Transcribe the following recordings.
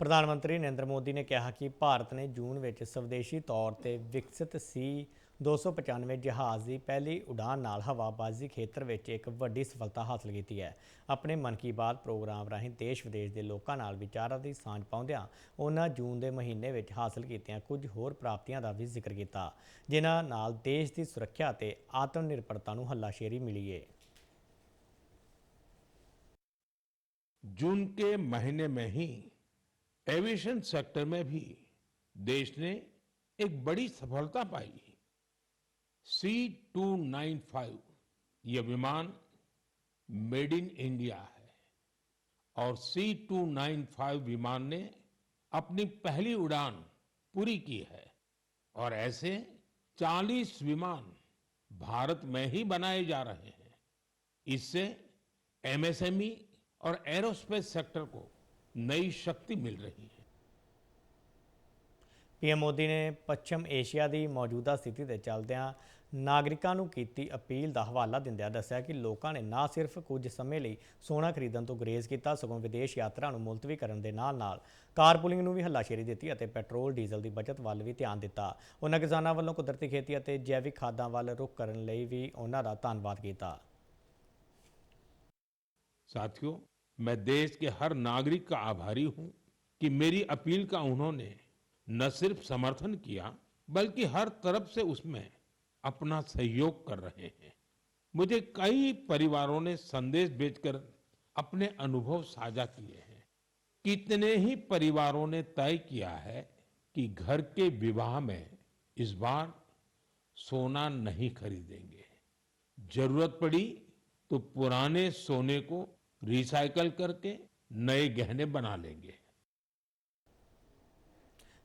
ਪ੍ਰਧਾਨ ਮੰਤਰੀ ਨਰਿੰਦਰ ਮੋਦੀ ਨੇ ਕਿਹਾ ਕਿ ਭਾਰਤ ਨੇ ਜੂਨ ਵਿੱਚ ਸਵਦੇਸ਼ੀ ਤੌਰ ਤੇ ਵਿਕਸਿਤ ਸੀ 295 ਜਹਾਜ਼ ਦੀ ਪਹਿਲੀ ਉਡਾਨ ਨਾਲ ਹਵਾਬਾਜ਼ੀ ਖੇਤਰ ਵਿੱਚ ਇੱਕ ਵੱਡੀ ਸਫਲਤਾ ਹਾਸਲ ਕੀਤੀ ਹੈ। ਆਪਣੇ ਮਨ ਕੀ ਬਾਤ ਪ੍ਰੋਗਰਾਮ ਰਾਹੀਂ ਦੇਸ਼ ਵਿਦੇਸ਼ ਦੇ ਲੋਕਾਂ ਨਾਲ ਵਿਚਾਰਾਂ ਦੀ ਸਾਂਝ ਪਾਉਂਦਿਆਂ ਉਹਨਾਂ ਜੂਨ ਦੇ ਮਹੀਨੇ ਵਿੱਚ ਹਾਸਲ ਕੀਤੀਆਂ ਕੁਝ ਹੋਰ ਪ੍ਰਾਪਤੀਆਂ ਦਾ ਵੀ ਜ਼ਿਕਰ ਕੀਤਾ, ਜਿਨ੍ਹਾਂ ਨਾਲ ਦੇਸ਼ ਦੀ ਸੁਰੱਖਿਆ ਅਤੇ ਆਤਮ ਨਿਰਭਰਤਾ ਨੂੰ ਹੱਲਾਸ਼ੇਰੀ ਮਿਲੀ ਹੈ। जून के महीने में ही एविएशन सेक्टर में भी देश ने एक बड़ी सफलता पाई। C295 ये विमान मेड इन इंडिया है और C295 विमान ने अपनी पहली उड़ान पूरी की है और ऐसे 40 विमान भारत में ही बनाए जा रहे हैं। इससे एमएसएमई और एरोस्पेस सेक्टर को नई शक्ति मिल रही है। ਪੀਐਮ ਮੋਦੀ ਨੇ ਪੱਛਮ ਏਸ਼ੀਆ ਦੀ ਮੌਜੂਦਾ ਸਥਿਤੀ ਦੇ ਚੱਲਦਿਆਂ ਨਾਗਰਿਕਾਂ ਨੂੰ ਕੀਤੀ ਅਪੀਲ ਦਾ ਹਵਾਲਾ ਦਿੰਦਿਆਂ ਦੱਸਿਆ ਕਿ ਲੋਕਾਂ ਨੇ ਨਾ ਸਿਰਫ ਕੁਝ ਸਮੇਂ ਲਈ ਸੋਨਾ ਖਰੀਦਣ ਤੋਂ ਗੁਰੇਜ਼ ਕੀਤਾ, ਸਗੋਂ ਵਿਦੇਸ਼ ਯਾਤਰਾ ਨੂੰ ਮੁਲਤਵੀ ਕਰਨ ਦੇ ਨਾਲ ਕਾਰਪੂਲਿੰਗ ਨੂੰ ਵੀ ਹੱਲਾਸ਼ੇਰੀ ਦਿੱਤੀ ਅਤੇ ਪੈਟਰੋਲ ਡੀਜ਼ਲ ਦੀ ਬਚਤ ਵੱਲ ਵੀ ਧਿਆਨ ਦਿੱਤਾ। ਉਹਨਾਂ ਕਿਸਾਨਾਂ ਵੱਲੋਂ ਕੁਦਰਤੀ ਖੇਤੀ ਅਤੇ ਜੈਵਿਕ ਖਾਦਾਂ ਵੱਲ ਰੁਖ ਕਰਨ ਲਈ ਵੀ ਉਹਨਾਂ ਦਾ ਧੰਨਵਾਦ ਕੀਤਾ। साथियों, मैं देश के हर नागरिक का आभारी हूं कि मेरी अपील का उन्होंने न सिर्फ समर्थन किया बल्कि हर तरफ से उसमें अपना सहयोग कर रहे हैं। मुझे कई परिवारों ने संदेश भेजकर अपने अनुभव साझा किए हैं। कितने ही परिवारों ने तय किया है कि घर के विवाह में इस बार सोना नहीं खरीदेंगे। जरूरत पड़ी तो पुराने सोने को रिसाइकल करके नए गहने बना लेंगे।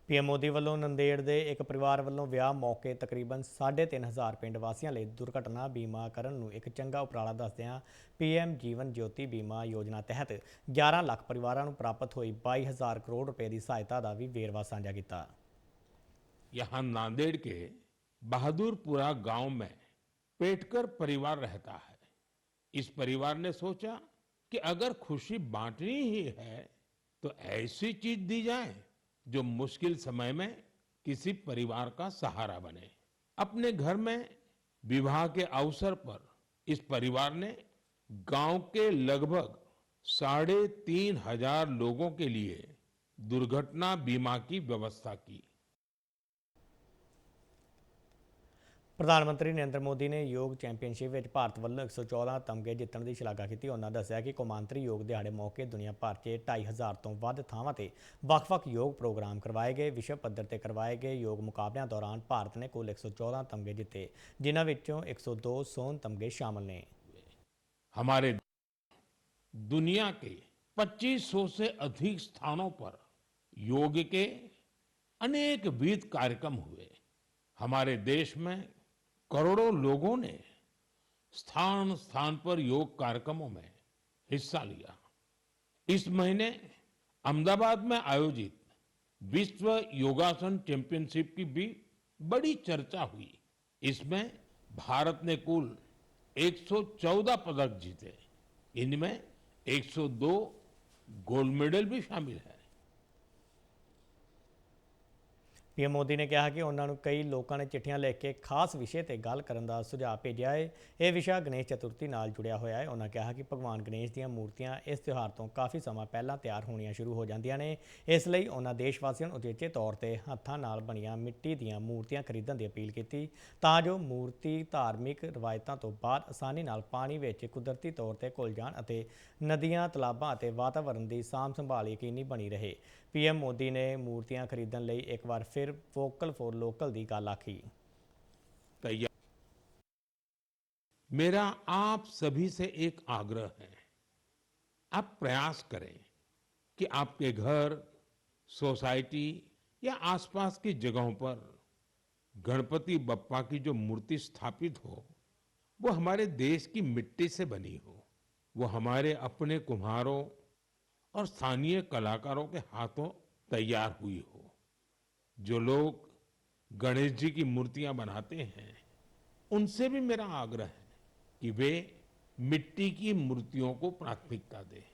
ਪੀਐਮ ਮੋਦੀ ਵੱਲੋਂ ਨੰਦੇੜ ਦੇ ਇੱਕ ਪਰਿਵਾਰ ਵੱਲੋਂ ਵਿਆਹ ਮੌਕੇ ਤਕਰੀਬਨ 3,500 ਪਿੰਡ ਵਾਸੀਆਂ ਲਈ ਦੁਰਘਟਨਾ ਬੀਮਾ ਕਰਨ ਨੂੰ ਇੱਕ ਚੰਗਾ ਉਪਰਾਲਾ ਦੱਸਦਿਆਂ ਪੀਐਮ ਜੀਵਨ ਜੋਤੀ ਬੀਮਾ ਯੋਜਨਾ ਤਹਿਤ 11 ਲੱਖ ਪਰਿਵਾਰਾਂ ਨੂੰ ਪ੍ਰਾਪਤ ਹੋਈ 22,000 ਕਰੋੜ रुपए ਦੀ ਸਹਾਇਤਾ ਦਾ ਵੀ ਵੇਰਵਾ ਸਾਂਝਾ ਕੀਤਾ। यहाँ नांदेड़ के बहादुरपुरा गांव में पेटकर परिवार रहता है। इस परिवार ने सोचा कि अगर खुशी बांटनी ही है तो ऐसी चीज दी जाए जो मुश्किल समय में किसी परिवार का सहारा बने। अपने घर में विवाह के अवसर पर इस परिवार ने गांव के लगभग 3,500 लोगों के लिए दुर्घटना बीमा की व्यवस्था की। ਪ੍ਰਧਾਨ ਮੰਤਰੀ ਨਰਿੰਦਰ ਮੋਦੀ ਨੇ ਯੋਗ ਚੈਂਪੀਅਨਸ਼ਿਪ ਵਿੱਚ ਭਾਰਤ ਵੱਲੋਂ 114 ਤਮਗੇ ਜਿੱਤਣ ਦੀ ਸ਼ਲਾਘਾ ਕੀਤੀ। ਉਹਨਾਂ ਦੱਸਿਆ ਕਿ ਕੌਮਾਂਤਰੀ ਯੋਗ ਦਿਹਾੜੇ ਮੌਕੇ ਦੁਨੀਆ ਭਰ 'ਚ 2,500 ਤੋਂ ਵੱਧ ਥਾਵਾਂ ਤੇ ਵੱਖ-ਵੱਖ ਯੋਗ ਪ੍ਰੋਗਰਾਮ ਕਰਵਾਏ ਗਏ। ਵਿਸ਼ਵ ਪੱਧਰ ਤੇ ਕਰਵਾਏ ਗਏ ਯੋਗ ਮੁਕਾਬਲਿਆਂ ਦੌਰਾਨ ਭਾਰਤ ਨੇ ਕੁੱਲ 114 ਤਮਗੇ ਜਿੱਤੇ, ਜਿਨ੍ਹਾਂ ਵਿੱਚੋਂ 102 स्वर्ण तमगे शामिल ने। हमारे दुनिया के 2500 से अधिक स्थानों पर योग के अनेक विध कार्यक्रम हुए। हमारे देश में करोड़ों लोगों ने स्थान स्थान पर योग कार्यक्रमों में हिस्सा लिया। इस महीने अहमदाबाद में आयोजित विश्व योगासन चैंपियनशिप की भी बड़ी चर्चा हुई। इसमें भारत ने कुल 114 पदक जीते। इनमें 102 गोल्ड मेडल भी शामिल है। ਪੀਐਮ ਮੋਦੀ ਨੇ ਕਿਹਾ ਕਿ ਉਹਨਾਂ ਨੂੰ ਕਈ ਲੋਕਾਂ ਨੇ ਚਿੱਠੀਆਂ ਲਿਖ ਕੇ ਖਾਸ ਵਿਸ਼ੇ ਤੇ ਗੱਲ ਕਰਨ ਦਾ ਸੁਝਾਅ ਭੇਜਿਆ ਹੈ। ਇਹ ਵਿਸ਼ਾ ਗਣੇਸ਼ ਚਤੁਰਥੀ ਨਾਲ ਜੁੜਿਆ ਹੋਇਆ ਹੈ। ਉਹਨਾਂ ਕਿਹਾ ਕਿ ਭਗਵਾਨ ਗਣੇਸ਼ ਦੀਆਂ ਮੂਰਤੀਆਂ ਇਸ ਤਿਉਹਾਰ ਤੋਂ ਕਾਫੀ ਸਮਾਂ ਪਹਿਲਾਂ ਤਿਆਰ ਹੋਣੀਆਂ ਸ਼ੁਰੂ ਹੋ ਜਾਂਦੀਆਂ ਨੇ। ਇਸ ਲਈ ਉਹਨਾਂ ਦੇਸ਼ ਵਾਸੀਆਂ ਨੂੰ ਉਚੇਚੇ ਤੌਰ ਤੇ ਹੱਥਾਂ ਨਾਲ ਬਣੀਆਂ ਮਿੱਟੀ ਦੀਆਂ ਮੂਰਤੀਆਂ ਖਰੀਦਣ ਦੀ ਅਪੀਲ ਕੀਤੀ, ਤਾਂ ਜੋ ਮੂਰਤੀ ਧਾਰਮਿਕ ਰਵਾਇਤਾਂ ਤੋਂ ਬਾਅਦ ਆਸਾਨੀ ਨਾਲ ਪਾਣੀ ਵਿੱਚ ਕੁਦਰਤੀ ਤੌਰ ਤੇ ਘੁਲ ਜਾਣ ਅਤੇ ਨਦੀਆਂ, ਤਲਾਬਾਂ ਅਤੇ ਵਾਤਾਵਰਣ ਦੀ ਸਾਂਭ ਸੰਭਾਲ ਯਕੀਨੀ ਬਣੀ ਰਹੇ। ਪੀਐਮ ਮੋਦੀ ਨੇ ਮੂਰਤੀਆਂ ਖਰੀਦਣ ਲਈ ਇੱਕ ਵਾਰ ਫਿਰ वोकल फॉर लोकल की गल आखी। मेरा आप सभी से एक आग्रह है, आप प्रयास करें कि आपके घर, सोसाइटी या आसपास की जगहों पर गणपति बप्पा की जो मूर्ति स्थापित हो वो हमारे देश की मिट्टी से बनी हो, वो हमारे अपने कुम्हारों और स्थानीय कलाकारों के हाथों तैयार हुई हो। जो लोग गणेश जी की मूर्तियां बनाते हैं उनसे भी मेरा आग्रह है कि वे मिट्टी की मूर्तियों को प्राथमिकता दें।